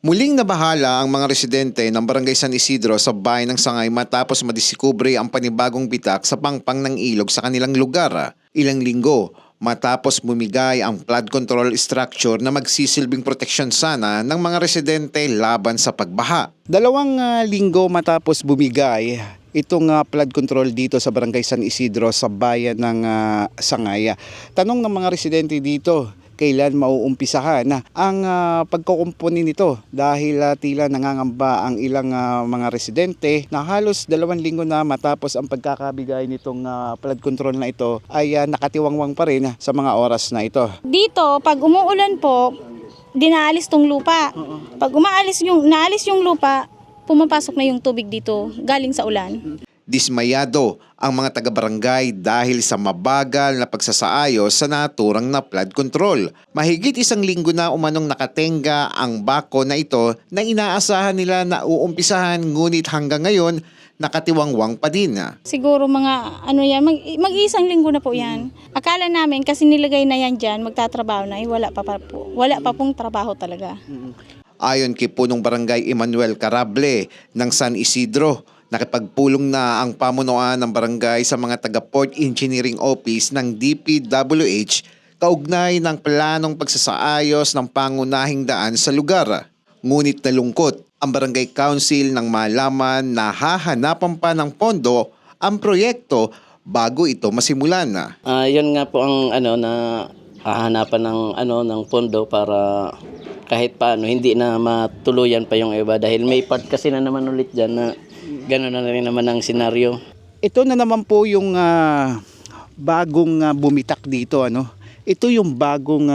Muling nabahala ang mga residente ng Barangay San Isidro sa bayan ng Sangay matapos madiskubre ang panibagong bitak sa pangpang ng ilog sa kanilang lugar. Ilang linggo matapos bumigay ang flood control structure na magsisilbing proteksyon sana ng mga residente laban sa pagbaha. 2 linggo matapos bumigay itong flood control dito sa Barangay San Isidro sa bayan ng Sangay. Tanong ng mga residente dito, kailan mauumpisahan ang pagkukumpuni nito dahil tila nangangamba ang ilang mga residente na halos 2 linggo na matapos ang pagkakabigay nitong flood control na ito ay nakatiwangwang pa rin sa mga oras na ito. Dito, pag umuulan po, dinaalis tong lupa. Pag naalis yung lupa, pumapasok na yung tubig dito galing sa ulan. Dismayado ang mga taga-barangay dahil sa mabagal na pagsasaayos sa naturang na flood control. Mahigit 1 linggo na umanong nakatenga ang bako na ito na inaasahan nila na uumpisahan ngunit hanggang ngayon nakatiwangwang pa din. Siguro mga mag-1 linggo na po yan. Akala namin kasi nilagay na yan dyan, magtatrabaho na, wala pa pong trabaho talaga. Ayon kay Punong Barangay Emmanuel Carable ng San Isidro, nakipagpulong na ang pamunuan ng barangay sa mga taga-Port Engineering Office ng DPWH kaugnay ng planong pagsasaayos ng pangunahing daan sa lugar. Ngunit nalungkot ang Barangay Council nang malaman na hahanapan pa ng pondo ang proyekto bago ito masimulan. Yun nga po ang na hahanapan ng pondo para kahit paano hindi na matuluyan pa yung iba dahil may part kasi na naman ulit diyan na gano'n na rin naman ang senaryo. Ito na naman po yung bagong bumitak dito. Ito yung bagong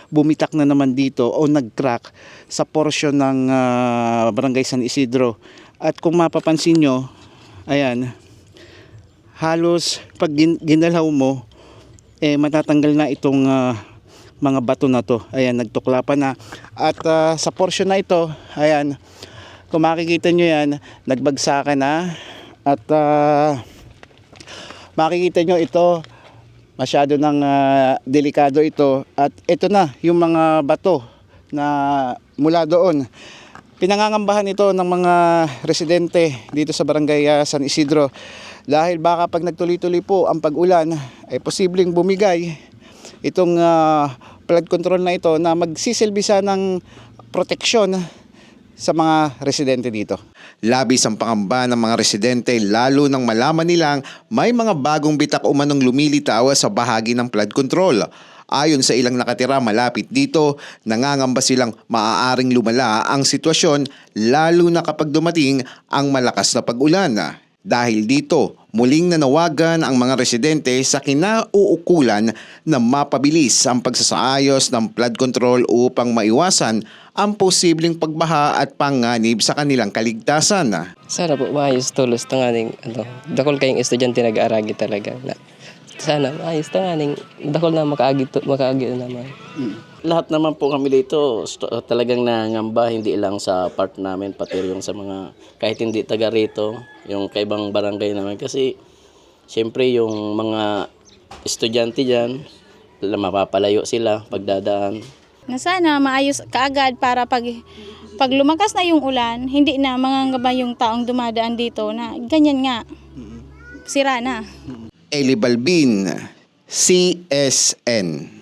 bumitak na naman dito o nag-crack sa portion ng Barangay San Isidro. At kung mapapansin nyo, ayan, halos pag ginalaw mo, matatanggal na itong mga bato na to. Ayan, nagtukla pa na. At sa portion na ito, ayan, kung makikita nyo yan, nagbagsakan na. At makikita nyo ito, masyado ng delikado ito. At ito na yung mga bato na mula doon. Pinangangambahan ito ng mga residente dito sa Barangay San Isidro. Dahil baka pag nagtuloy-tuloy po ang pag-ulan, ay posibleng bumigay itong flood control na ito na magsisilbisa ng proteksyon sa mga residente dito. Labis ang pangamba ng mga residente lalo nang malaman nilang may mga bagong bitak umanong lumilitaw sa bahagi ng flood control. Ayon sa ilang nakatira malapit dito, nangangamba silang maaaring lumala ang sitwasyon lalo na kapag dumating ang malakas na pag-ulan. Dahil dito, muling nanawagan ang mga residente sa kinauukulan na mapabilis ang pagsasaayos ng flood control upang maiwasan ang posibleng pagbaha at panganib sa kanilang kaligtasan. Sana po maayos tulos tanganing dakol kayong estudyante nag-aaragi talaga. Sana maayos tanganing dakol na makaagi naman. Lahat naman po kami dito talagang nangamba, hindi lang sa part namin, pati yung sa mga kahit hindi taga rito, yung kaibang barangay naman. Kasi siyempre yung mga estudyante dyan, mapapalayo sila pagdadaan. Na sana maayos kaagad para pag lumakas na yung ulan, hindi na mangangamba yung taong dumadaan dito na ganyan nga, sira na. Eli Balbin, CSN.